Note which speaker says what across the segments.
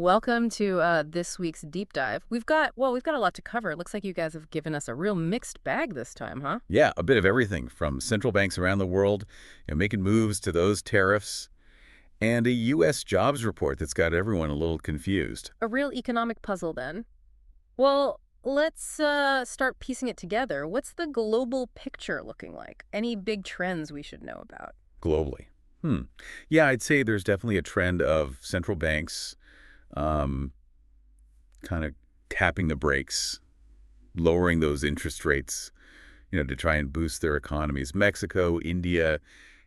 Speaker 1: Welcome to this week's deep dive. We've got a lot to cover. It looks like you guys have given us a real mixed bag this time, huh?
Speaker 2: Yeah, a bit of everything from central banks around the world, making moves to those tariffs, and a U.S. jobs report that's got everyone a little confused.
Speaker 1: A real economic puzzle then. Well, let's start piecing it together. What's the global picture looking like? Any big trends we should know about?
Speaker 2: Globally. Hmm. Yeah, I'd say there's definitely a trend of central banks um, kind of tapping the brakes, lowering those interest rates, to try and boost their economies. Mexico, India,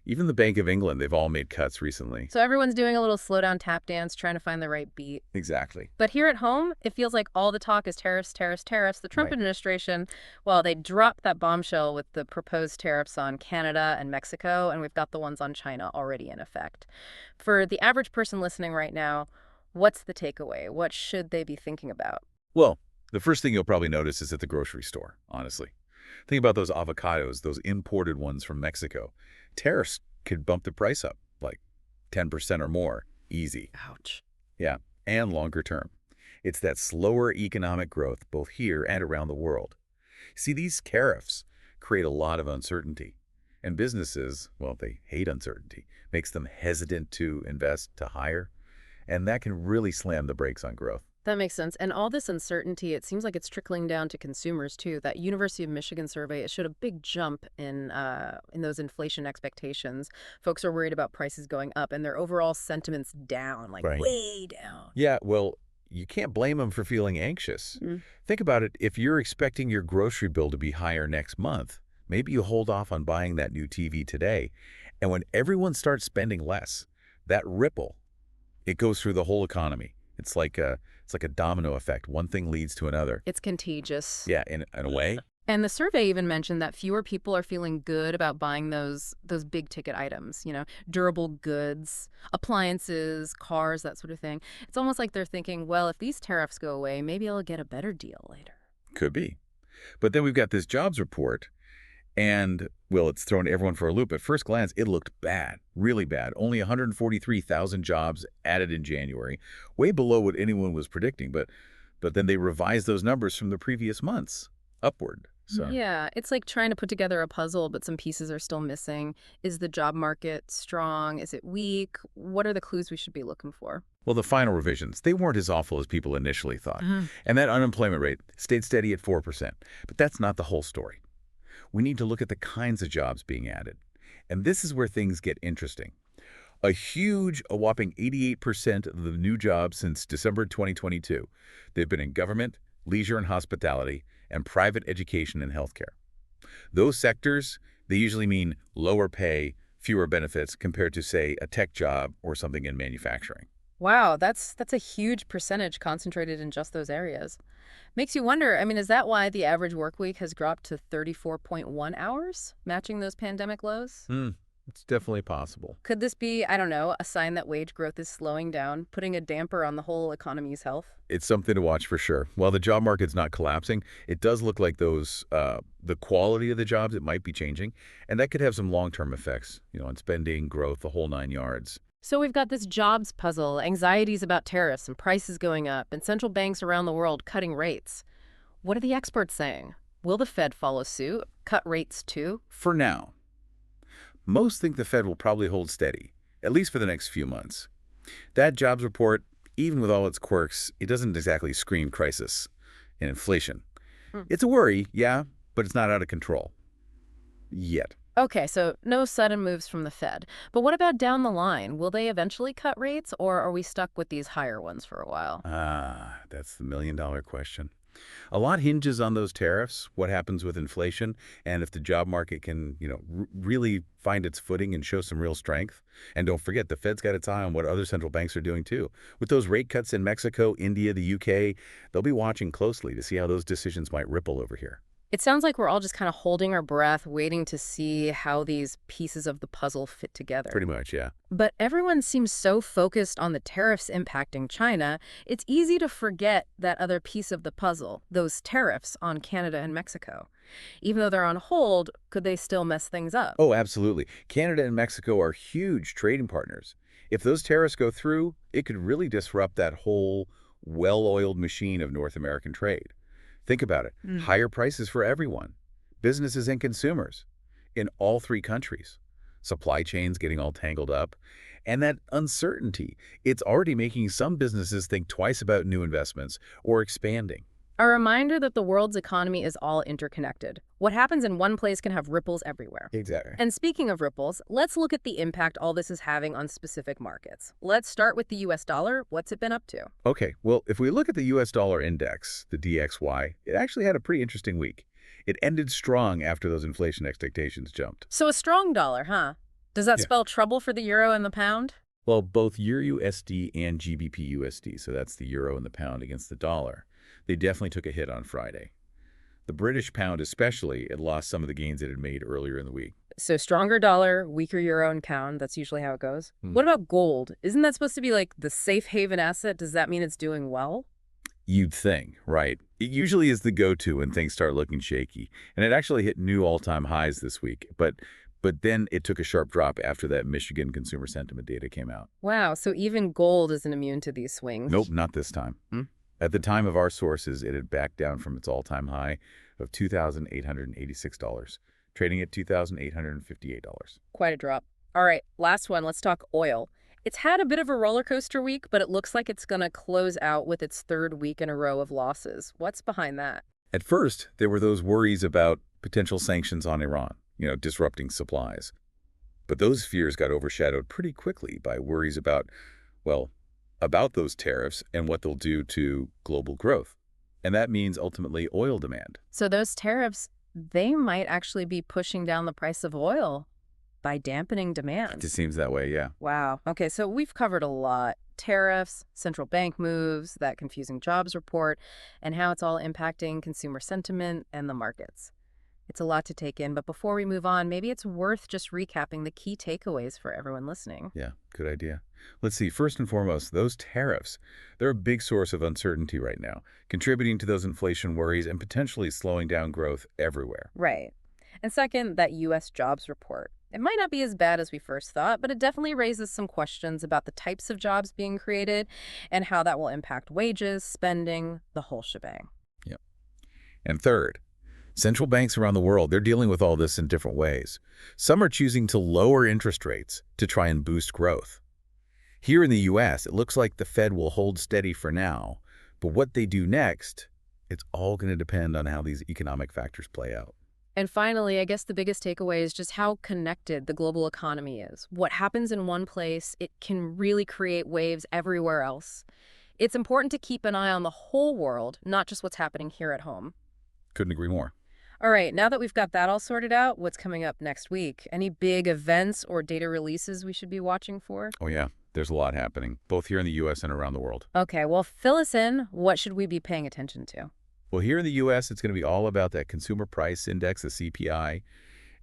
Speaker 2: even the Bank of England, they've all made cuts recently.
Speaker 1: So everyone's doing a little slow down tap dance, trying to find the right beat.
Speaker 2: Exactly.
Speaker 1: But here at home, it feels like all the talk is tariffs, tariffs, tariffs. The Trump
Speaker 2: Right.
Speaker 1: administration, well, they dropped that bombshell with the proposed tariffs on Canada and Mexico, and we've got the ones on China already in effect. For the average person listening right now, what's the takeaway? What should they be thinking about?
Speaker 2: Well, the first thing you'll probably notice is at the grocery store, honestly. Think about those avocados, those imported ones from Mexico. Tariffs could bump the price up like 10% or more. Easy.
Speaker 1: Ouch.
Speaker 2: Yeah. And longer term. It's that slower economic growth both here and around the world. See, these tariffs create a lot of uncertainty. And businesses, well, they hate uncertainty. Makes them hesitant to invest, to hire. And that can really slam the brakes on growth.
Speaker 1: That makes sense. And all this uncertainty, it seems like it's trickling down to consumers too. That University of Michigan survey, it showed a big jump in those inflation expectations. Folks are worried about prices going up and their overall sentiments down, like
Speaker 2: Right.
Speaker 1: way down.
Speaker 2: Yeah, well, you can't blame them for feeling anxious.
Speaker 1: Mm.
Speaker 2: Think about it. If you're expecting your grocery bill to be higher next month, maybe you hold off on buying that new TV today. And when everyone starts spending less, that ripple, it goes through the whole economy. It's like a domino effect. One thing leads to another.
Speaker 1: It's contagious.
Speaker 2: Yeah, in a way.
Speaker 1: And the survey even mentioned that fewer people are feeling good about buying those big ticket items, durable goods, appliances, cars, that sort of thing. It's almost like they're thinking, well, if these tariffs go away, maybe I'll get a better deal later.
Speaker 2: Could be. But then we've got this jobs report, and, well, it's thrown everyone for a loop. At first glance, it looked bad, really bad. Only 143,000 jobs added in January, way below what anyone was predicting. But then they revised those numbers from the previous months upward. So,
Speaker 1: Yeah, it's like trying to put together a puzzle, but some pieces are still missing. Is the job market strong? Is it weak? What are the clues we should be looking for?
Speaker 2: well, the final revisions, they weren't as awful as people initially thought.
Speaker 1: Mhm.
Speaker 2: And that unemployment rate stayed steady at 4%. But that's not the whole story. We need to look at the kinds of jobs being added. And this is where things get interesting. A whopping 88% of the new jobs since December 2022, they've been in government, leisure and hospitality, and private education and healthcare. Those sectors, they usually mean lower pay, fewer benefits compared to, say, a tech job or something in manufacturing.
Speaker 1: Wow, that's a huge percentage concentrated in just those areas. Makes you wonder, I mean, is that why the average work week has dropped to 34.1 hours, matching those pandemic lows?
Speaker 2: It's definitely possible.
Speaker 1: Could this be, I don't know, a sign that wage growth is slowing down, putting a damper on the whole economy's health?
Speaker 2: It's something to watch for sure. While the job market's not collapsing, it does look like the quality of the jobs, it might be changing. And that could have some long-term effects, on spending, growth, the whole nine yards.
Speaker 1: So we've got this jobs puzzle, anxieties about tariffs and prices going up, and central banks around the world cutting rates. What are the experts saying? Will the Fed follow suit, cut rates too?
Speaker 2: For now, most think the Fed will probably hold steady, at least for the next few months. That jobs report, even with all its quirks, it doesn't exactly scream crisis and inflation.
Speaker 1: Hmm.
Speaker 2: It's a worry, yeah, but it's not out of control. Yet.
Speaker 1: Okay, so no sudden moves from the Fed. But what about down the line? Will they eventually cut rates, or are we stuck with these higher ones for a while?
Speaker 2: That's the million-dollar question. A lot hinges on those tariffs, what happens with inflation, and if the job market can, really find its footing and show some real strength. And don't forget, the Fed's got its eye on what other central banks are doing too. With those rate cuts in Mexico, India, the UK, they'll be watching closely to see how those decisions might ripple over here.
Speaker 1: It sounds like we're all just kind of holding our breath, waiting to see how these pieces of the puzzle fit together.
Speaker 2: Pretty much, yeah.
Speaker 1: But everyone seems so focused on the tariffs impacting China, it's easy to forget that other piece of the puzzle, those tariffs on Canada and Mexico. Even though they're on hold, could they still mess things up?
Speaker 2: Oh, absolutely. Canada and Mexico are huge trading partners. If those tariffs go through, it could really disrupt that whole well-oiled machine of North American trade. Think about it.
Speaker 1: Mm.
Speaker 2: Higher prices for everyone, businesses and consumers, in all three countries. Supply chains getting all tangled up. And that uncertainty, it's already making some businesses think twice about new investments or expanding.
Speaker 1: A reminder that the world's economy is all interconnected. What happens in one place can have ripples everywhere.
Speaker 2: Exactly.
Speaker 1: And speaking of ripples, let's look at the impact all this is having on specific markets. Let's start with the US dollar. What's it been up to?
Speaker 2: Okay, well, if we look at the US dollar index, the DXY, it actually had a pretty interesting week. It ended strong after those inflation expectations jumped.
Speaker 1: So a strong dollar, huh? Does that
Speaker 2: Yeah.
Speaker 1: spell trouble for the euro and the pound?
Speaker 2: Well, both Euro USD and GBP USD, so that's the euro and the pound against the dollar, they definitely took a hit on Friday. The British pound especially, it lost some of the gains it had made earlier in the week.
Speaker 1: So stronger dollar, weaker euro and pound. That's usually how it goes.
Speaker 2: Hmm.
Speaker 1: What about gold? Isn't that supposed to be like the safe haven asset? Does that mean it's doing well?
Speaker 2: You'd think, right? It usually is the go-to when things start looking shaky, and it actually hit new all-time highs this week, but then it took a sharp drop after that Michigan consumer sentiment data came out.
Speaker 1: Wow, so even gold isn't immune to these swings.
Speaker 2: Nope, not this time. At the time of our sources, it had backed down from its all-time high of $2,886, trading at $2,858.
Speaker 1: Quite a drop. All right, last one. Let's talk oil. It's had a bit of a roller coaster week, but it looks like it's going to close out with its third week in a row of losses. What's behind that?
Speaker 2: At first, there were those worries about potential sanctions on Iran, disrupting supplies. But those fears got overshadowed pretty quickly by worries about, well, about those tariffs and what they'll do to global growth. And that means ultimately oil demand.
Speaker 1: So those tariffs, they might actually be pushing down the price of oil by dampening
Speaker 2: It
Speaker 1: demand.
Speaker 2: just seems that way, yeah.
Speaker 1: Wow. Okay, so we've covered a lot. Tariffs, central bank moves, that confusing jobs report, and how it's all impacting consumer sentiment and the markets. It's a lot to take in, but before we move on, maybe it's worth just recapping the key takeaways for everyone listening.
Speaker 2: Yeah, good idea. Let's see, first and foremost, those tariffs, they're a big source of uncertainty right now, contributing to those inflation worries and potentially slowing down growth everywhere.
Speaker 1: Right. And second, that U.S. jobs report. It might not be as bad as we first thought, but it definitely raises some questions about the types of jobs being created and how that will impact wages, spending, the whole shebang.
Speaker 2: Yep. And third, central banks around the world, they're dealing with all this in different ways. Some are choosing to lower interest rates to try and boost growth. Here in the U.S., it looks like the Fed will hold steady for now, but what they do next, it's all going to depend on how these economic factors play out.
Speaker 1: And finally, I guess the biggest takeaway is just how connected the global economy is. What happens in one place, it can really create waves everywhere else. It's important to keep an eye on the whole world, not just what's happening here at home.
Speaker 2: Couldn't agree more.
Speaker 1: All right, now that we've got that all sorted out, what's coming up next week? Any big events or data releases we should be watching for?
Speaker 2: Oh yeah, there's a lot happening, both here in the U.S. and around the world.
Speaker 1: Okay, well, fill us in. What should we be paying attention to?
Speaker 2: Well, here in the U.S., it's going to be all about that consumer price index, the CPI,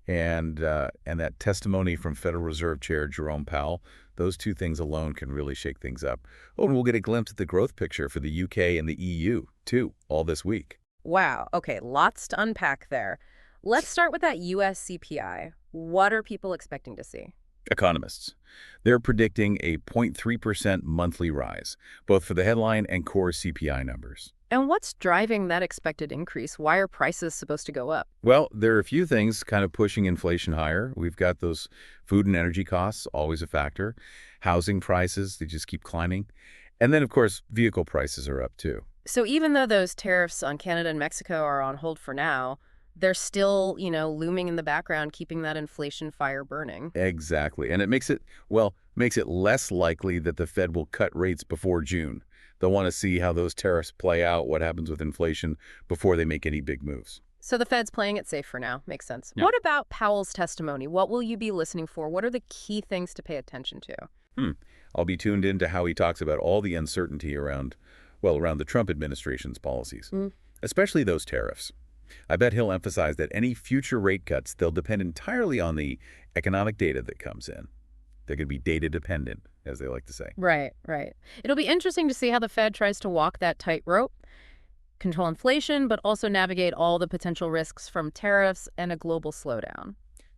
Speaker 2: and that testimony from Federal Reserve Chair Jerome Powell. Those two things alone can really shake things up. Oh, and we'll get a glimpse at the growth picture for the UK and the EU, too, all this week.
Speaker 1: Wow, okay, lots to unpack there. Let's start with that US CPI. What are people expecting to see?
Speaker 2: Economists, they're predicting a 0.3% monthly rise, both for the headline and core CPI numbers.
Speaker 1: And what's driving that expected increase? Why are prices supposed to go up?
Speaker 2: Well, there are a few things kind of pushing inflation higher. We've got those food and energy costs, always a factor. Housing prices, they just keep climbing. And then, of course, vehicle prices are up, too.
Speaker 1: So even though those tariffs on Canada and Mexico are on hold for now, they're still, looming in the background, keeping that inflation fire burning.
Speaker 2: Exactly. And it makes it less likely that the Fed will cut rates before June. They'll want to see how those tariffs play out, what happens with inflation, before they make any big moves.
Speaker 1: So the Fed's playing it safe for now. Makes sense.
Speaker 2: Yeah.
Speaker 1: What about Powell's testimony? What will you be listening for? What are the key things to pay attention to?
Speaker 2: I'll be tuned in to how he talks about all the uncertainty around the Trump administration's policies, especially those tariffs. I bet he'll emphasize that any future rate cuts, they'll depend entirely on the economic data that comes in. They're going to be data dependent, as they like to say.
Speaker 1: Right, right. It'll be interesting to see how the Fed tries to walk that tightrope, control inflation, but also navigate all the potential risks from tariffs and a global slowdown.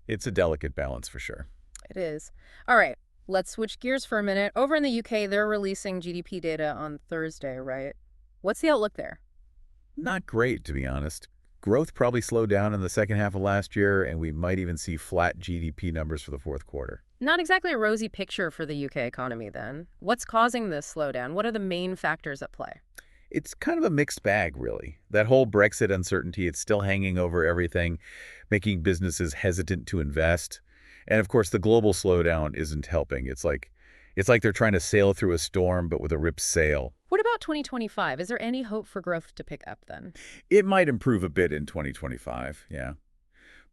Speaker 2: It's a delicate balance for sure.
Speaker 1: It is. All right. Let's switch gears for a minute. Over in the UK, they're releasing GDP data on Thursday, right? What's the outlook there?
Speaker 2: Not great, to be honest. Growth probably slowed down in the second half of last year, and we might even see flat GDP numbers for the fourth quarter.
Speaker 1: Not exactly a rosy picture for the UK economy, then. What's causing this slowdown? What are the main factors at play?
Speaker 2: It's kind of a mixed bag, really. That whole Brexit uncertainty, it's still hanging over everything, making businesses hesitant to invest. And of course, the global slowdown isn't helping. It's like they're trying to sail through a storm, but with a ripped sail.
Speaker 1: What about 2025? Is there any hope for growth to pick up then?
Speaker 2: It might improve a bit in 2025, yeah,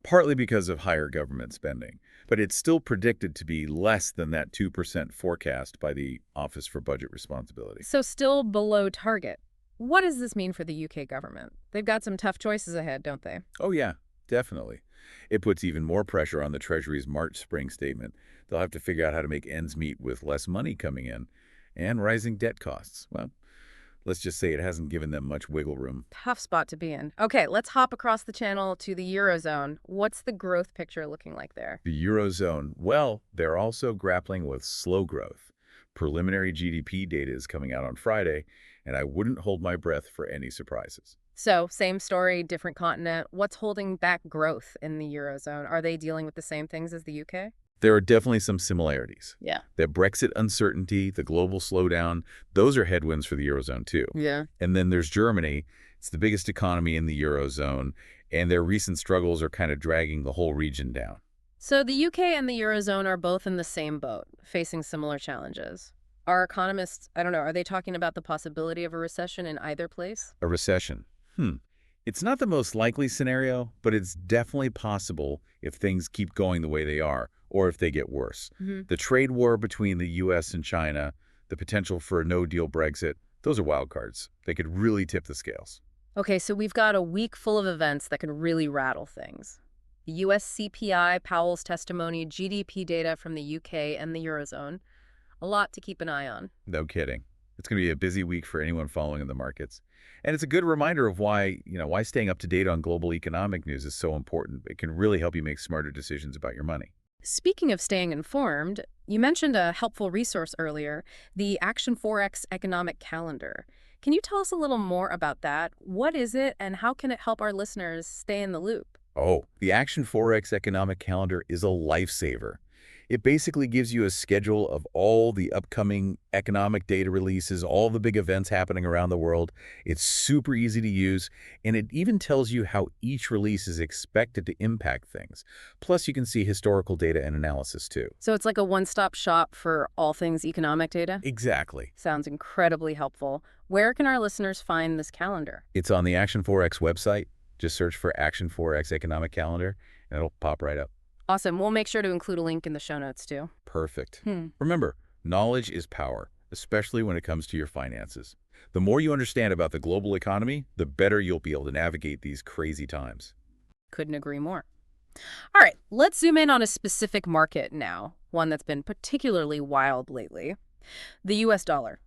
Speaker 2: partly because of higher government spending, but it's still predicted to be less than that 2% forecast by the Office for Budget Responsibility.
Speaker 1: So, still below target. What does this mean for the UK government? They've got some tough choices ahead, don't they?
Speaker 2: Oh, yeah, definitely. It puts even more pressure on the Treasury's March spring statement. They'll have to figure out how to make ends meet with less money coming in and rising debt costs. Well, let's just say it hasn't given them much wiggle room.
Speaker 1: Tough spot to be in. Okay, let's hop across the channel to the Eurozone. What's the growth picture looking like there?
Speaker 2: The Eurozone, well, they're also grappling with slow growth. Preliminary GDP data is coming out on Friday, and I wouldn't hold my breath for any surprises.
Speaker 1: So, same story, different continent. What's holding back growth in the Eurozone? Are they dealing with the same things as the UK?
Speaker 2: There are definitely some similarities.
Speaker 1: Yeah.
Speaker 2: The Brexit uncertainty, the global slowdown, those are headwinds for the Eurozone too.
Speaker 1: Yeah.
Speaker 2: And then there's Germany. It's the biggest economy in the Eurozone, and their recent struggles are kind of dragging the whole region down.
Speaker 1: So, the UK and the Eurozone are both in the same boat, facing similar challenges. Are economists, I don't know, are they talking about the possibility of a recession in either place?
Speaker 2: A recession. It's not the most likely scenario, but it's definitely possible if things keep going the way they are, or if they get worse.
Speaker 1: Hmm.
Speaker 2: The trade war between the U.S. and China, the potential for a no-deal Brexit, those are wild cards. They could really tip the scales.
Speaker 1: Okay, so we've got a week full of events that could really rattle things. The US CPI, Powell's testimony, GDP data from the UK and the Eurozone. A lot to keep an eye on.
Speaker 2: No kidding. It's going to be a busy week for anyone following in the markets. And it's a good reminder of why staying up to date on global economic news is so important. It can really help you make smarter decisions about your money.
Speaker 1: Speaking of staying informed, you mentioned a helpful resource earlier, the Action Forex Economic Calendar. Can you tell us a little more about that? What is it, and how can it help our listeners stay in the loop?
Speaker 2: Oh, the Action Forex Economic Calendar is a lifesaver. It basically gives you a schedule of all the upcoming economic data releases, all the big events happening around the world. It's super easy to use, and it even tells you how each release is expected to impact things. Plus, you can see historical data and analysis too.
Speaker 1: So it's like a one-stop shop for all things economic data?
Speaker 2: Exactly.
Speaker 1: Sounds incredibly helpful. Where can our listeners find this calendar?
Speaker 2: It's on the Action Forex website. Just search for Action Forex Economic Calendar, and it'll pop right up.
Speaker 1: Awesome. We'll make sure to include a link in the show notes, too.
Speaker 2: Perfect.
Speaker 1: Hmm.
Speaker 2: Remember, knowledge is power, especially when it comes to your finances. The more you understand about the global economy, the better you'll be able to navigate these crazy times.
Speaker 1: Couldn't agree more. All right, let's zoom in on a specific market now, one that's been particularly wild lately. The U.S. dollar.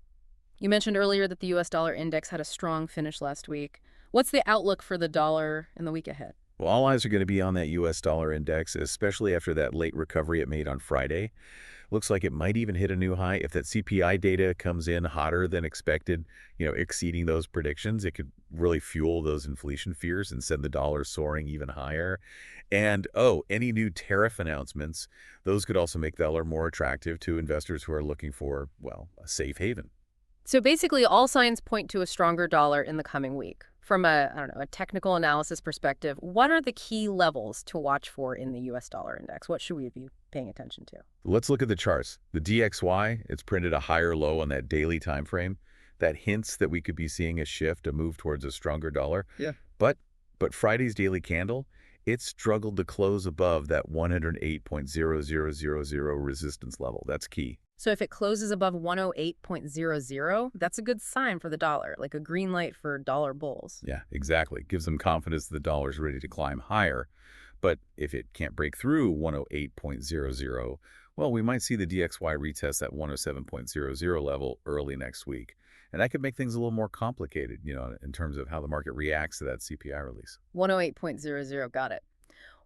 Speaker 1: You mentioned earlier that the U.S. dollar index had a strong finish last week. What's the outlook for the dollar in the week ahead?
Speaker 2: Well, all eyes are going to be on that U.S. dollar index, especially after that late recovery it made on Friday. Looks like it might even hit a new high. If that CPI data comes in hotter than expected, exceeding those predictions, it could really fuel those inflation fears and send the dollar soaring even higher. And, any new tariff announcements, those could also make the dollar more attractive to investors who are looking for, well, a safe haven.
Speaker 1: So basically, all signs point to a stronger dollar in the coming week. From a technical analysis perspective, what are the key levels to watch for in the U.S. dollar index? What should we be paying attention to?
Speaker 2: Let's look at the charts. The DXY, it's printed a higher low on that daily time frame. That hints that we could be seeing a shift, a move towards a stronger dollar. Yeah. But Friday's daily candle, it struggled to close above that 108.0000 resistance level. That's key.
Speaker 1: So if it closes above 108.00, that's a good sign for the dollar, like a green light for dollar bulls.
Speaker 2: Yeah, exactly. Gives them confidence the dollar's ready to climb higher. But if it can't break through 108.00, well, we might see the DXY retest that 107.00 level early next week. And that could make things a little more complicated, in terms of how the market reacts to that CPI release.
Speaker 1: 108.00, got it.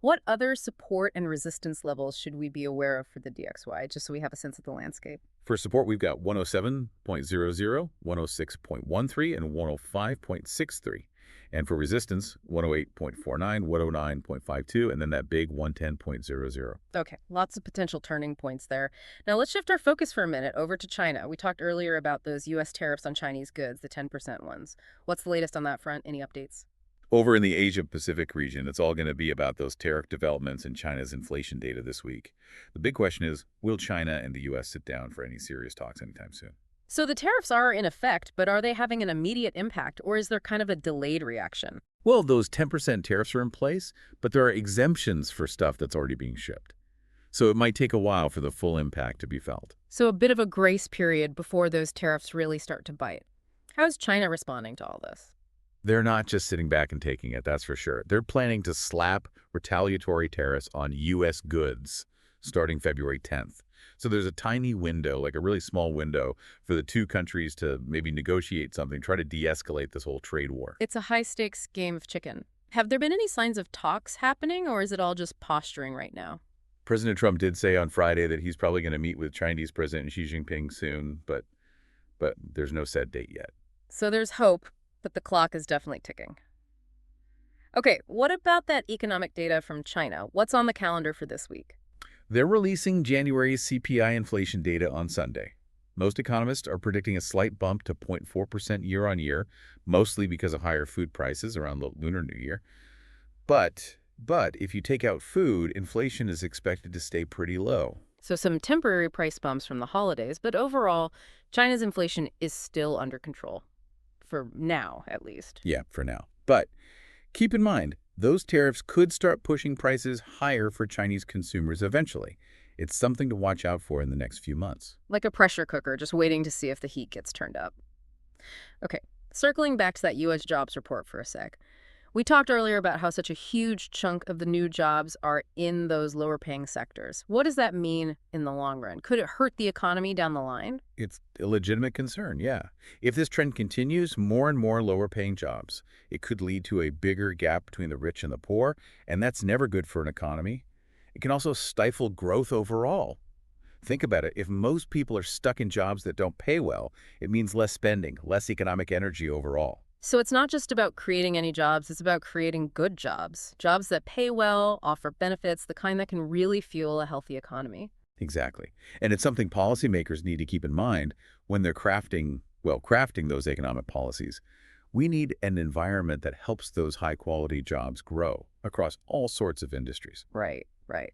Speaker 1: What other support and resistance levels should we be aware of for the DXY, just so we have a sense of the landscape?
Speaker 2: For support, we've got 107.00, 106.13, and 105.63. And for resistance, 108.49, 109.52, and then that big 110.00.
Speaker 1: Okay, lots of potential turning points there. Now let's shift our focus for a minute over to China. We talked earlier about those U.S. tariffs on Chinese goods, the 10% ones. What's the latest on that front? Any updates?
Speaker 2: Over in the Asia-Pacific region, it's all going to be about those tariff developments and China's inflation data this week. The big question is, will China and the U.S. sit down for any serious talks anytime soon?
Speaker 1: So the tariffs are in effect, but are they having an immediate impact, or is there kind of a delayed reaction?
Speaker 2: Well, those 10% tariffs are in place, but there are exemptions for stuff that's already being shipped. So it might take a while for the full impact to be felt.
Speaker 1: So a bit of a grace period before those tariffs really start to bite. How is China responding to all this?
Speaker 2: They're not just sitting back and taking it, that's for sure. They're planning to slap retaliatory tariffs on U.S. goods starting February 10th. So there's a tiny window, like a really small window, for the two countries to maybe negotiate something, try to de-escalate this whole trade war.
Speaker 1: It's a high-stakes game of chicken. Have there been any signs of talks happening, or is it all just posturing right now?
Speaker 2: President Trump did say on Friday that he's probably going to meet with Chinese President Xi Jinping soon, but there's no set date yet.
Speaker 1: So there's hope, but the clock is definitely ticking. Okay, what about that economic data from China? What's on the calendar for this week?
Speaker 2: They're releasing January's CPI inflation data on Sunday. Most economists are predicting a slight bump to 0.4% year-on-year, mostly because of higher food prices around the Lunar New Year. But if you take out food, inflation is expected to stay pretty low.
Speaker 1: So some temporary price bumps from the holidays, but overall, China's inflation is still under control. For now, at least.
Speaker 2: Yeah, for now. But keep in mind, those tariffs could start pushing prices higher for Chinese consumers eventually. It's something to watch out for in the next few months.
Speaker 1: Like a pressure cooker, just waiting to see if the heat gets turned up. Okay, circling back to that U.S. jobs report for a sec. We talked earlier about how such a huge chunk of the new jobs are in those lower-paying sectors. What does that mean in the long run? Could it hurt the economy down the line?
Speaker 2: It's a legitimate concern, yeah. If this trend continues, more and more lower-paying jobs. It could lead to a bigger gap between the rich and the poor, and that's never good for an economy. It can also stifle growth overall. Think about it. If most people are stuck in jobs that don't pay well, it means less spending, less economic energy overall.
Speaker 1: So it's not just about creating any jobs, it's about creating good jobs. Jobs that pay well, offer benefits, the kind that can really fuel a healthy economy.
Speaker 2: Exactly. And it's something policymakers need to keep in mind when they're crafting those economic policies. We need an environment that helps those high-quality jobs grow across all sorts of industries.
Speaker 1: Right, right.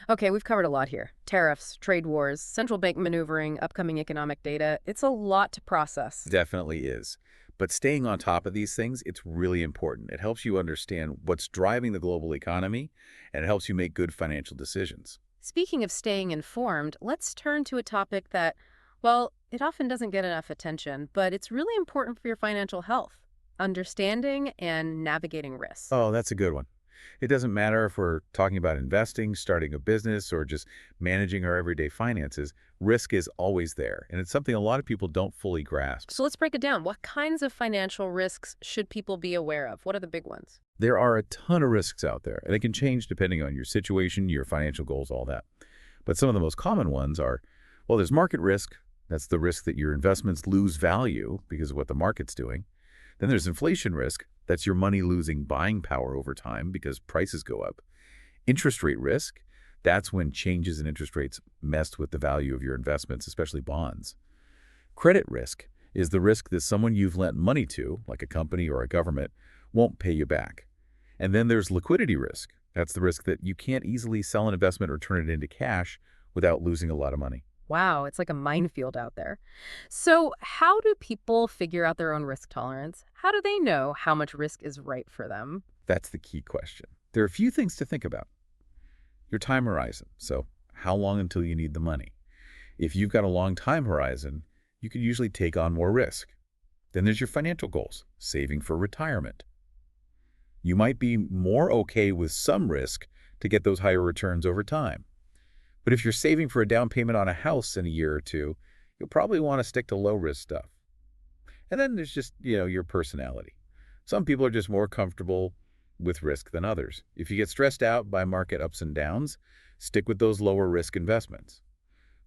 Speaker 1: Okay, we've covered a lot here. Tariffs, trade wars, central bank maneuvering, upcoming economic data. It's a lot to process.
Speaker 2: Definitely is. But staying on top of these things, it's really important. It helps you understand what's driving the global economy, and it helps you make good financial decisions.
Speaker 1: Speaking of staying informed, let's turn to a topic that, well, it often doesn't get enough attention, but it's really important for your financial health. Understanding and navigating risk.
Speaker 2: Oh, that's a good one. It doesn't matter if we're talking about investing, starting a business, or just managing our everyday finances. Risk is always there, and it's something a lot of people don't fully grasp.
Speaker 1: So let's break it down. What kinds of financial risks should people be aware of? What are the big ones?
Speaker 2: There are a ton of risks out there, and they can change depending on your situation, your financial goals, all that. But some of the most common ones are, well, there's market risk. That's the risk that your investments lose value because of what the market's doing. Then there's inflation risk. That's your money losing buying power over time because prices go up. Interest rate risk. That's when changes in interest rates mess with the value of your investments, especially bonds. Credit risk is the risk that someone you've lent money to, like a company or a government, won't pay you back. And then there's liquidity risk. That's the risk that you can't easily sell an investment or turn it into cash without losing a lot of money.
Speaker 1: Wow, it's like a minefield out there. So how do people figure out their own risk tolerance? How do they know how much risk is right for them?
Speaker 2: That's the key question. There are a few things to think about. Your time horizon. So how long until you need the money? If you've got a long time horizon, you can usually take on more risk. Then there's your financial goals, saving for retirement. You might be more okay with some risk to get those higher returns over time. But if you're saving for a down payment on a house in a year or two, you'll probably want to stick to low-risk stuff. And then there's just, your personality. Some people are just more comfortable with risk than others. If you get stressed out by market ups and downs, stick with those lower risk investments.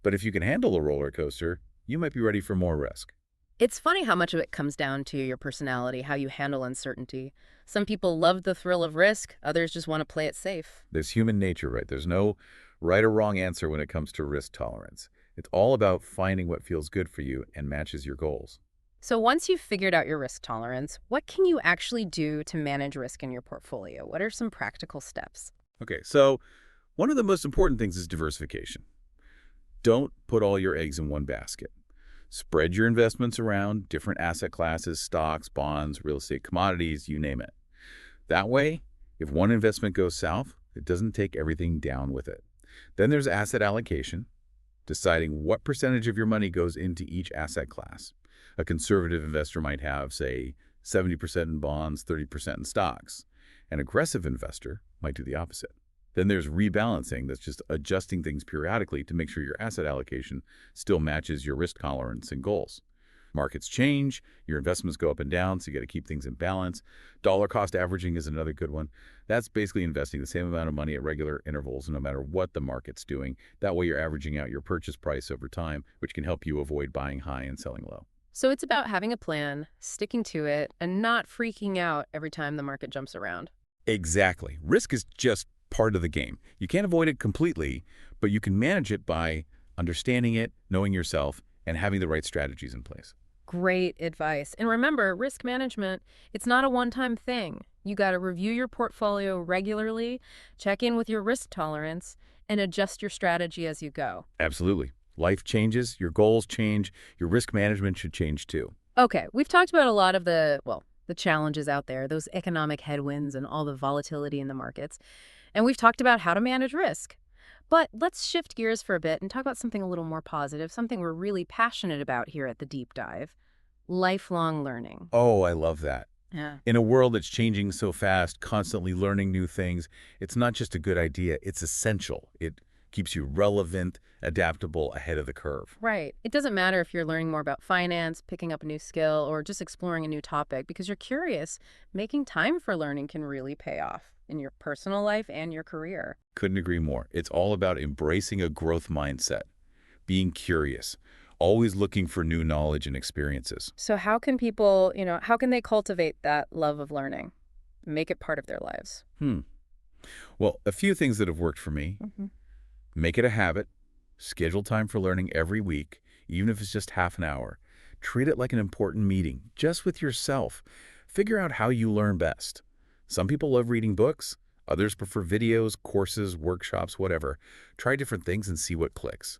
Speaker 2: But if you can handle a roller coaster, you might be ready for more risk.
Speaker 1: It's funny how much of it comes down to your personality, how you handle uncertainty. Some people love the thrill of risk, others just want to play it safe.
Speaker 2: There's human nature, right? There's no right or wrong answer when it comes to risk tolerance. It's all about finding what feels good for you and matches your goals.
Speaker 1: So once you've figured out your risk tolerance, what can you actually do to manage risk in your portfolio? What are some practical steps?
Speaker 2: Okay, so one of the most important things is diversification. Don't put all your eggs in one basket. Spread your investments around different asset classes, stocks, bonds, real estate, commodities, you name it. That way, if one investment goes south, it doesn't take everything down with it. Then there's asset allocation, deciding what percentage of your money goes into each asset class. A conservative investor might have, say, 70% in bonds, 30% in stocks. An aggressive investor might do the opposite. Then there's rebalancing, that's just adjusting things periodically to make sure your asset allocation still matches your risk tolerance and goals. Markets change, your investments go up and down, so you got to keep things in balance. Dollar cost averaging is another good one. That's basically investing the same amount of money at regular intervals no matter what the market's doing. That way you're averaging out your purchase price over time, which can help you avoid buying high and selling low.
Speaker 1: So it's about having a plan, sticking to it, and not freaking out every time the market jumps around.
Speaker 2: Exactly. Risk is just part of the game. You can't avoid it completely, but you can manage it by understanding it, knowing yourself, and having the right strategies in place.
Speaker 1: Great advice. And remember, risk management, it's not a one-time thing. You got to review your portfolio regularly, check in with your risk tolerance, and adjust your strategy as you go.
Speaker 2: Absolutely. Life changes, your goals change, your risk management should change too.
Speaker 1: Okay, we've talked about a lot of the challenges out there, those economic headwinds and all the volatility in the markets. And we've talked about how to manage risk. But let's shift gears for a bit and talk about something a little more positive, something we're really passionate about here at the Deep Dive: lifelong learning.
Speaker 2: Oh, I love that.
Speaker 1: Yeah.
Speaker 2: In a world that's changing so fast, constantly learning new things, it's not just a good idea, it's essential. It keeps you relevant, adaptable, ahead of the curve.
Speaker 1: Right. It doesn't matter if you're learning more about finance, picking up a new skill, or just exploring a new topic because you're curious. Making time for learning can really pay off in your personal life and your career.
Speaker 2: Couldn't agree more. It's all about embracing a growth mindset, being curious, always looking for new knowledge and experiences.
Speaker 1: So how can people, how can they cultivate that love of learning, make it part of their lives?
Speaker 2: Well, a few things that have worked for me.
Speaker 1: Hmm.
Speaker 2: Make it a habit. Schedule time for learning every week, even if it's just half an hour. Treat it like an important meeting, just with yourself. Figure out how you learn best. Some people love reading books. Others prefer videos, courses, workshops, whatever. Try different things and see what clicks.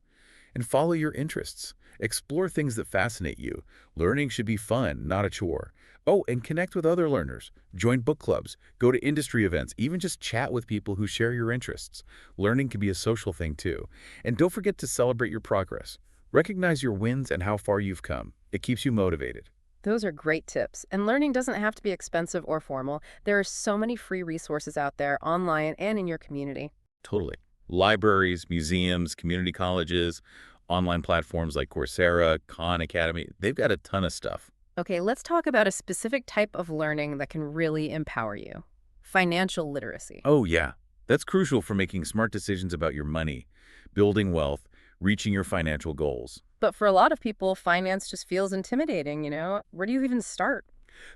Speaker 2: And follow your interests. Explore things that fascinate you. Learning should be fun, not a chore. Oh, and connect with other learners. Join book clubs. Go to industry events. Even just chat with people who share your interests. Learning can be a social thing too. And don't forget to celebrate your progress. Recognize your wins and how far you've come. It keeps you motivated.
Speaker 1: Those are great tips. And learning doesn't have to be expensive or formal. There are so many free resources out there, online and in your community.
Speaker 2: Totally. Libraries, museums, community colleges, online platforms like Coursera, Khan Academy, they've got a ton of stuff.
Speaker 1: Okay, let's talk about a specific type of learning that can really empower you: financial literacy.
Speaker 2: Oh, yeah. That's crucial for making smart decisions about your money, building wealth, reaching your financial goals.
Speaker 1: But for a lot of people, finance just feels intimidating. Where do you even start?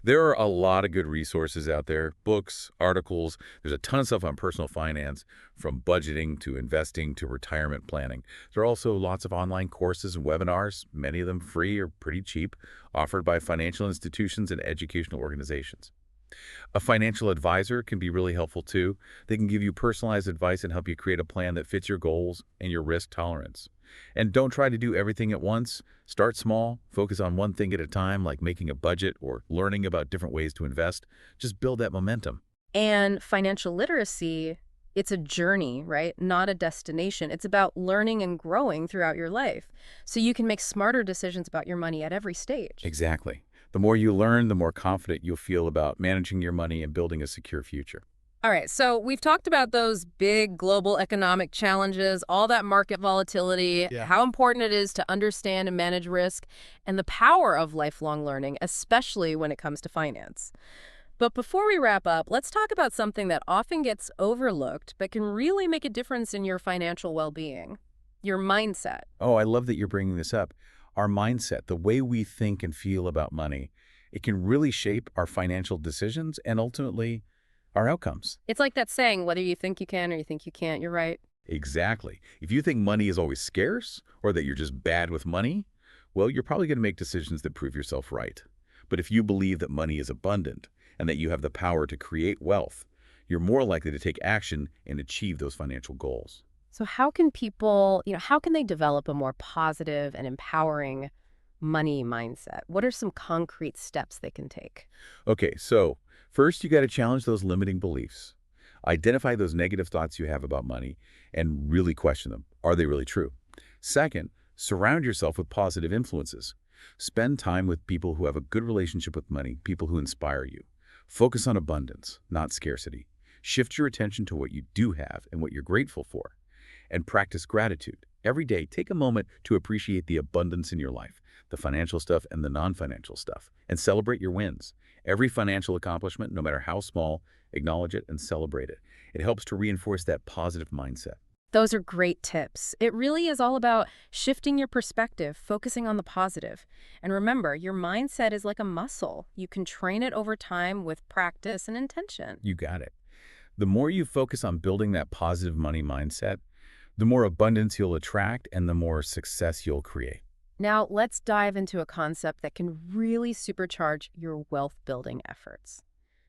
Speaker 2: There are a lot of good resources out there, books, articles. There's a ton of stuff on personal finance, from budgeting to investing to retirement planning. There are also lots of online courses and webinars, many of them free or pretty cheap, offered by financial institutions and educational organizations. A financial advisor can be really helpful too. They can give you personalized advice and help you create a plan that fits your goals and your risk tolerance. And don't try to do everything at once. Start small, focus on one thing at a time, like making a budget or learning about different ways to invest. Just build that momentum.
Speaker 1: And financial literacy, it's a journey, right? Not a destination. It's about learning and growing throughout your life, so you can make smarter decisions about your money at every stage.
Speaker 2: Exactly. The more you learn, the more confident you'll feel about managing your money and building a secure future.
Speaker 1: All right, so we've talked about those big global economic challenges, all that market volatility,
Speaker 2: Yeah.
Speaker 1: how important it is to understand and manage risk, and the power of lifelong learning, especially when it comes to finance. But before we wrap up, let's talk about something that often gets overlooked but can really make a difference in your financial well-being. Your mindset.
Speaker 2: Oh, I love that you're bringing this up. Our mindset, the way we think and feel about money, it can really shape our financial decisions and ultimately our outcomes.
Speaker 1: It's like that saying, whether you think you can or you think you can't, you're right.
Speaker 2: Exactly. If you think money is always scarce or that you're just bad with money, well, you're probably going to make decisions that prove yourself right. But if you believe that money is abundant and that you have the power to create wealth, you're more likely to take action and achieve those financial goals.
Speaker 1: So how can people, how can they develop a more positive and empowering money mindset? What are some concrete steps they can take?
Speaker 2: Okay, so first you got to challenge those limiting beliefs. Identify those negative thoughts you have about money and really question them. Are they really true? Second, surround yourself with positive influences. Spend time with people who have a good relationship with money, people who inspire you. Focus on abundance, not scarcity. Shift your attention to what you do have and what you're grateful for. And practice gratitude. Every day, take a moment to appreciate the abundance in your life, the financial stuff and the non-financial stuff, and celebrate your wins. Every financial accomplishment, no matter how small, acknowledge it and celebrate it. It helps to reinforce that positive mindset.
Speaker 1: Those are great tips. It really is all about shifting your perspective, focusing on the positive. And remember, your mindset is like a muscle. You can train it over time with practice and intention.
Speaker 2: You got it. The more you focus on building that positive money mindset, the more abundance you'll attract and the more success you'll create.
Speaker 1: Now, let's dive into a concept that can really supercharge your wealth building efforts.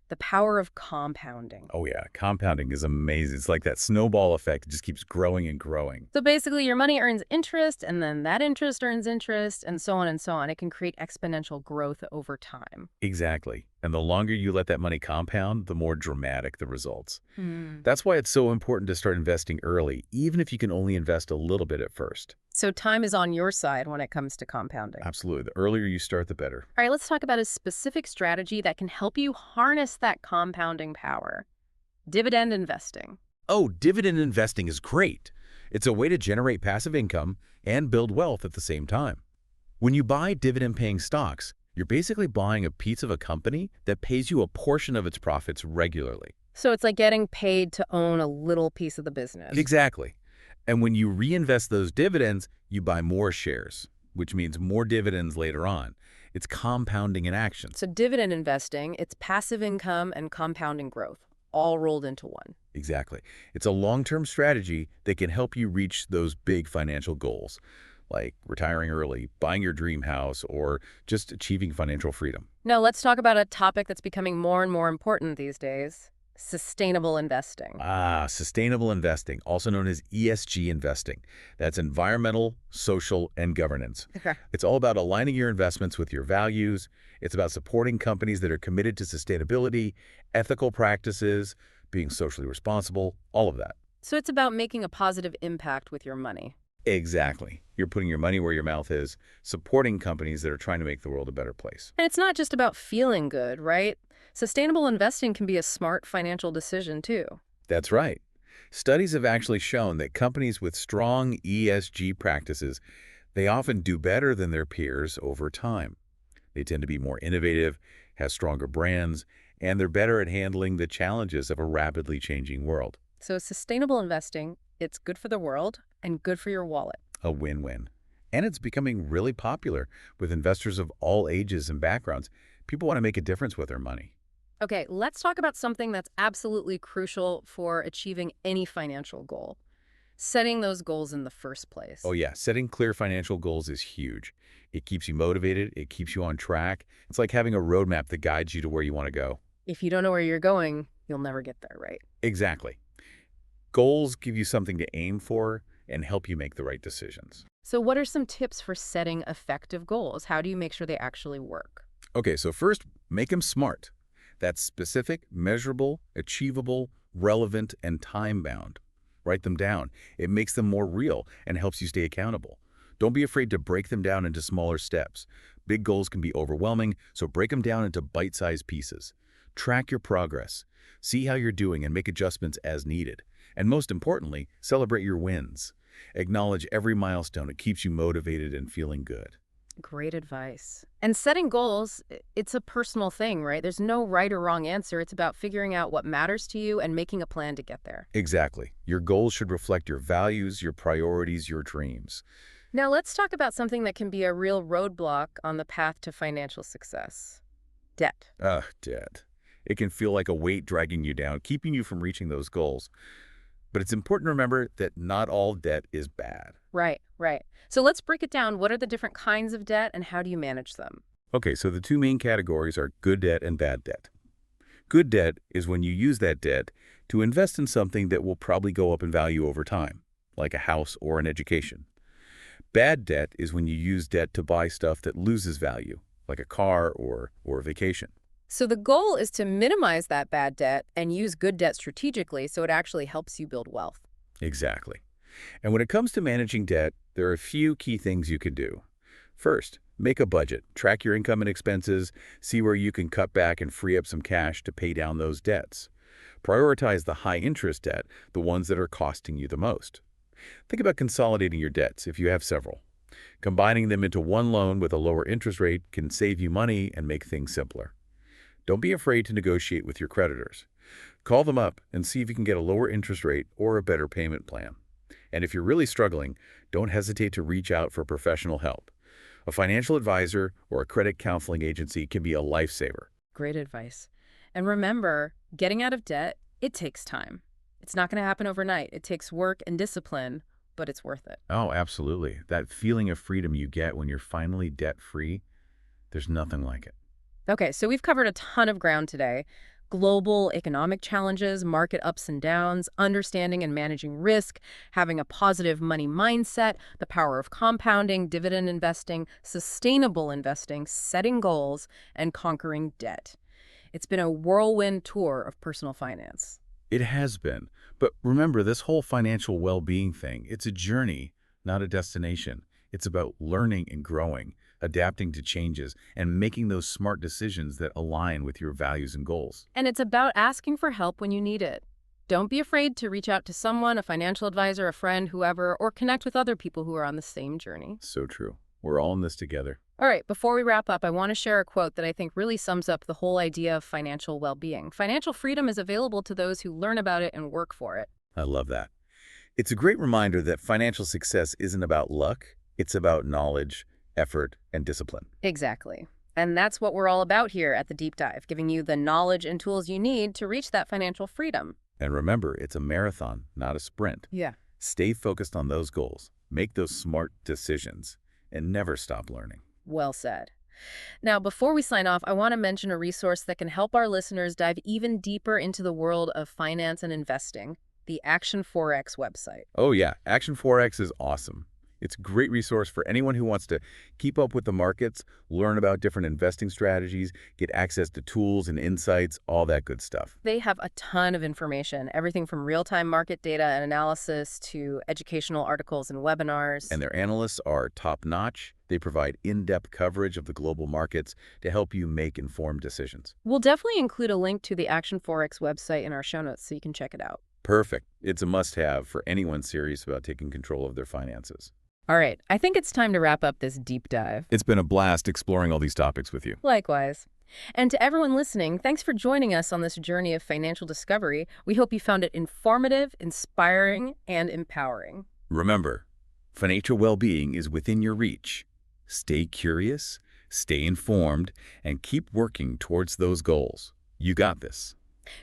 Speaker 1: The power of compounding.
Speaker 2: Oh yeah, compounding is amazing. It's like that snowball effect. It just keeps growing and growing.
Speaker 1: So basically, your money earns interest, and then that interest earns interest, and so on and so on. It can create exponential growth over time.
Speaker 2: Exactly. And the longer you let that money compound, the more dramatic the results.
Speaker 1: Hmm.
Speaker 2: That's why it's so important to start investing early, even if you can only invest a little bit at first.
Speaker 1: So time is on your side when it comes to compounding.
Speaker 2: Absolutely. The earlier you start, the better.
Speaker 1: All right, let's talk about a specific strategy that can help you harness that compounding power. Dividend investing.
Speaker 2: Oh, dividend investing is great. It's a way to generate passive income and build wealth at the same time. When you buy dividend-paying stocks, you're basically buying a piece of a company that pays you a portion of its profits regularly.
Speaker 1: So it's like getting paid to own a little piece of the business.
Speaker 2: Exactly. And when you reinvest those dividends, you buy more shares, which means more dividends later on. It's compounding in action.
Speaker 1: So dividend investing, it's passive income and compounding growth, all rolled into one.
Speaker 2: Exactly. It's a long-term strategy that can help you reach those big financial goals, like retiring early, buying your dream house, or just achieving financial freedom.
Speaker 1: Now let's talk about a topic that's becoming more and more important these days, sustainable investing.
Speaker 2: Sustainable investing, also known as ESG investing. That's environmental, social, and governance.
Speaker 1: Okay.
Speaker 2: It's all about aligning your investments with your values. It's about supporting companies that are committed to sustainability, ethical practices, being socially responsible, all of that.
Speaker 1: So it's about making a positive impact with your money.
Speaker 2: Exactly. You're putting your money where your mouth is, supporting companies that are trying to make the world a better place.
Speaker 1: And it's not just about feeling good, right? Sustainable investing can be a smart financial decision, too.
Speaker 2: That's right. Studies have actually shown that companies with strong ESG practices, they often do better than their peers over time. They tend to be more innovative, have stronger brands, and they're better at handling the challenges of a rapidly changing world.
Speaker 1: So sustainable investing, it's good for the world and good for your wallet.
Speaker 2: A win-win. And it's becoming really popular with investors of all ages and backgrounds. People want to make a difference with their money.
Speaker 1: Okay, let's talk about something that's absolutely crucial for achieving any financial goal. Setting those goals in the first place.
Speaker 2: Oh yeah, setting clear financial goals is huge. It keeps you motivated, it keeps you on track. It's like having a roadmap that guides you to where you want to go.
Speaker 1: If you don't know where you're going, you'll never get there, right?
Speaker 2: Exactly. Goals give you something to aim for and help you make the right decisions.
Speaker 1: So what are some tips for setting effective goals? How do you make sure they actually work?
Speaker 2: Okay, so first, make them SMART. That's specific, measurable, achievable, relevant, and time-bound. Write them down. It makes them more real and helps you stay accountable. Don't be afraid to break them down into smaller steps. Big goals can be overwhelming, so break them down into bite-sized pieces. Track your progress. See how you're doing and make adjustments as needed. And most importantly, celebrate your wins. Acknowledge every milestone. It keeps you motivated and feeling good.
Speaker 1: Great advice. And setting goals, it's a personal thing, right? There's no right or wrong answer. It's about figuring out what matters to you and making a plan to get there.
Speaker 2: Exactly. Your goals should reflect your values, your priorities, your dreams.
Speaker 1: Now, let's talk about something that can be a real roadblock on the path to financial success: debt.
Speaker 2: Ugh, debt. It can feel like a weight dragging you down, keeping you from reaching those goals. But it's important to remember that not all debt is bad.
Speaker 1: Right, right. So let's break it down. What are the different kinds of debt and how do you manage them?
Speaker 2: Okay, so the two main categories are good debt and bad debt. Good debt is when you use that debt to invest in something that will probably go up in value over time, like a house or an education. Bad debt is when you use debt to buy stuff that loses value, like a car or a vacation.
Speaker 1: So the goal is to minimize that bad debt and use good debt strategically so it actually helps you build wealth.
Speaker 2: Exactly. And when it comes to managing debt, there are a few key things you can do. First, make a budget, track your income and expenses, see where you can cut back and free up some cash to pay down those debts. Prioritize the high-interest debt, the ones that are costing you the most. Think about consolidating your debts if you have several. Combining them into one loan with a lower interest rate can save you money and make things simpler. Don't be afraid to negotiate with your creditors. Call them up and see if you can get a lower interest rate or a better payment plan. And if you're really struggling, don't hesitate to reach out for professional help. A financial advisor or a credit counseling agency can be a lifesaver.
Speaker 1: Great advice. And remember, getting out of debt, it takes time. It's not going to happen overnight. It takes work and discipline, but it's worth it.
Speaker 2: Oh, absolutely. That feeling of freedom you get when you're finally debt-free, there's nothing like it.
Speaker 1: Okay, so we've covered a ton of ground today: global economic challenges, market ups and downs, understanding and managing risk, having a positive money mindset, the power of compounding, dividend investing, sustainable investing, setting goals, and conquering debt. It's been a whirlwind tour of personal finance.
Speaker 2: It has been. But remember, this whole financial well-being thing, it's a journey, not a destination. It's about learning and growing, adapting to changes, and making those smart decisions that align with your values and goals.
Speaker 1: And it's about asking for help when you need it. Don't be afraid to reach out to someone, a financial advisor, a friend, whoever, or connect with other people who are on the same journey.
Speaker 2: So true. We're all in this together.
Speaker 1: All right, before we wrap up, I want to share a quote that I think really sums up the whole idea of financial well-being. Financial freedom is available to those who learn about it and work for it.
Speaker 2: I love that. It's a great reminder that financial success isn't about luck. It's about knowledge, effort, and discipline.
Speaker 1: Exactly. And that's what we're all about here at the Deep Dive, giving you the knowledge and tools you need to reach that financial freedom.
Speaker 2: And remember, it's a marathon, not a sprint.
Speaker 1: Yeah.
Speaker 2: Stay focused on those goals, make those smart decisions, and never stop learning.
Speaker 1: Well said. Now, before we sign off, I want to mention a resource that can help our listeners dive even deeper into the world of finance and investing: the Action Forex website.
Speaker 2: Oh yeah, Action Forex is awesome. It's a great resource for anyone who wants to keep up with the markets, learn about different investing strategies, get access to tools and insights, all that good stuff.
Speaker 1: They have a ton of information, everything from real-time market data and analysis to educational articles and webinars.
Speaker 2: And their analysts are top-notch. They provide in-depth coverage of the global markets to help you make informed decisions.
Speaker 1: We'll definitely include a link to the Action Forex website in our show notes so you can check it out.
Speaker 2: Perfect. It's a must-have for anyone serious about taking control of their finances.
Speaker 1: All right, I think it's time to wrap up this deep dive.
Speaker 2: It's been a blast exploring all these topics with you.
Speaker 1: Likewise. And to everyone listening, thanks for joining us on this journey of financial discovery. We hope you found it informative, inspiring, and empowering.
Speaker 2: Remember, financial well-being is within your reach. Stay curious, stay informed, and keep working towards those goals. You got this.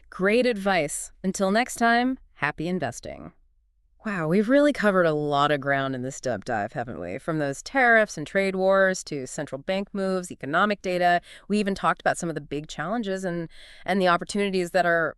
Speaker 1: Great advice. Until next time, happy investing. Wow, we've really covered a lot of ground in this deep dive, haven't we? From those tariffs and trade wars to central bank moves, economic data. We even talked about some of the big challenges and the opportunities that are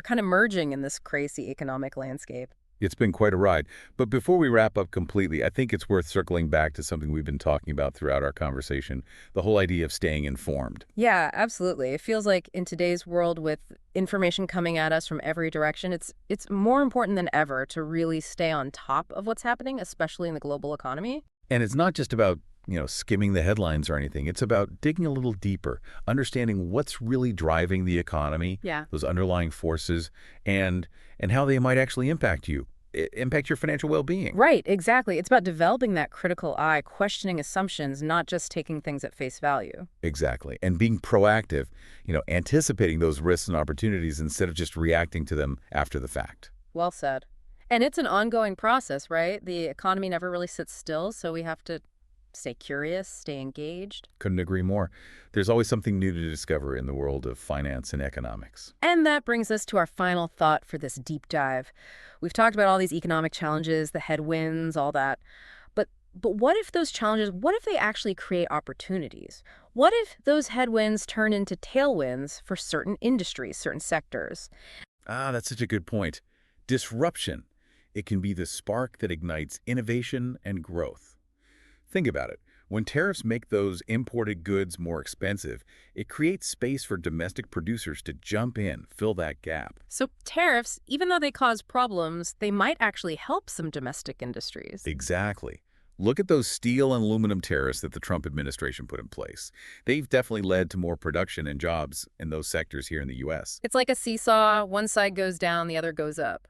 Speaker 1: kind of merging in this crazy economic landscape.
Speaker 2: It's been quite a ride. But before we wrap up completely, I think it's worth circling back to something we've been talking about throughout our conversation, the whole idea of staying informed.
Speaker 1: Yeah, absolutely. It feels like in today's world with information coming at us from every direction, it's more important than ever to really stay on top of what's happening, especially in the global economy.
Speaker 2: And it's not just about, skimming the headlines or anything. It's about digging a little deeper, understanding what's really driving the economy,
Speaker 1: Yeah.
Speaker 2: those underlying forces, and how they might actually impact you. impact your financial well-being.
Speaker 1: Right, exactly. It's about developing that critical eye, questioning assumptions, not just taking things at face value.
Speaker 2: Exactly. And being proactive, anticipating those risks and opportunities instead of just reacting to them after the fact.
Speaker 1: Well said. And it's an ongoing process, right? The economy never really sits still, so we have to stay curious, stay engaged.
Speaker 2: Couldn't agree more. There's always something new to discover in the world of finance and economics.
Speaker 1: And that brings us to our final thought for this deep dive. We've talked about all these economic challenges, the headwinds, all that. But what if those challenges, what if they actually create opportunities? What if those headwinds turn into tailwinds for certain industries, certain sectors?
Speaker 2: That's such a good point. Disruption. It can be the spark that ignites innovation and growth. Think about it. When tariffs make those imported goods more expensive, it creates space for domestic producers to jump in, fill that gap.
Speaker 1: So tariffs, even though they cause problems, they might actually help some domestic industries.
Speaker 2: Exactly. Look at those steel and aluminum tariffs that the Trump administration put in place. They've definitely led to more production and jobs in those sectors here in the U.S.
Speaker 1: It's like a seesaw, one side goes down, the other goes up.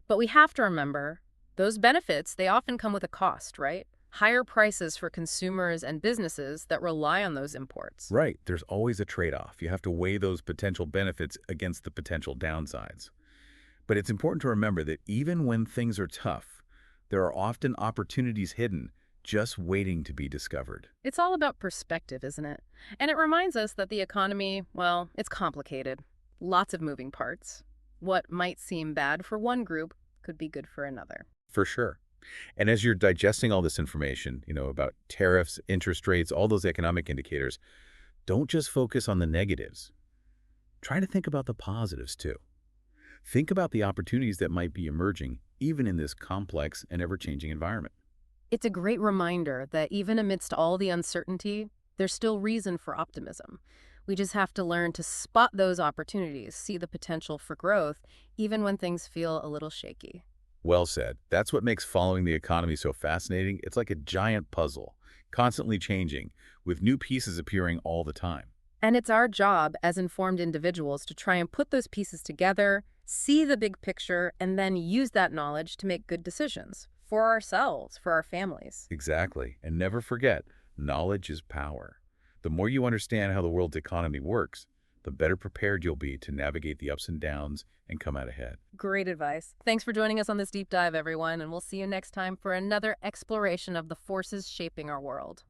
Speaker 1: But we have to remember, those benefits, they often come with a cost, right? Higher prices for consumers and businesses that rely on those imports.
Speaker 2: Right. There's always a trade-off. You have to weigh those potential benefits against the potential downsides. But it's important to remember that even when things are tough, there are often opportunities hidden, just waiting to be discovered.
Speaker 1: It's all about perspective, isn't it? And it reminds us that the economy, well, it's complicated. Lots of moving parts. What might seem bad for one group could be good for another.
Speaker 2: For sure. And as you're digesting all this information, about tariffs, interest rates, all those economic indicators, don't just focus on the negatives. Try to think about the positives too. Think about the opportunities that might be emerging, even in this complex and ever-changing environment.
Speaker 1: It's a great reminder that even amidst all the uncertainty, there's still reason for optimism. We just have to learn to spot those opportunities, see the potential for growth, even when things feel a little shaky.
Speaker 2: Well said. That's what makes following the economy so fascinating. It's like a giant puzzle, constantly changing, with new pieces appearing all the time.
Speaker 1: And it's our job as informed individuals to try and put those pieces together, see the big picture, and then use that knowledge to make good decisions for ourselves, for our families.
Speaker 2: Exactly. And never forget, knowledge is power. The more you understand how the world's economy works, the better prepared you'll be to navigate the ups and downs and come out ahead.
Speaker 1: Great advice. Thanks for joining us on this deep dive, everyone, and we'll see you next time for another exploration of the forces shaping our world.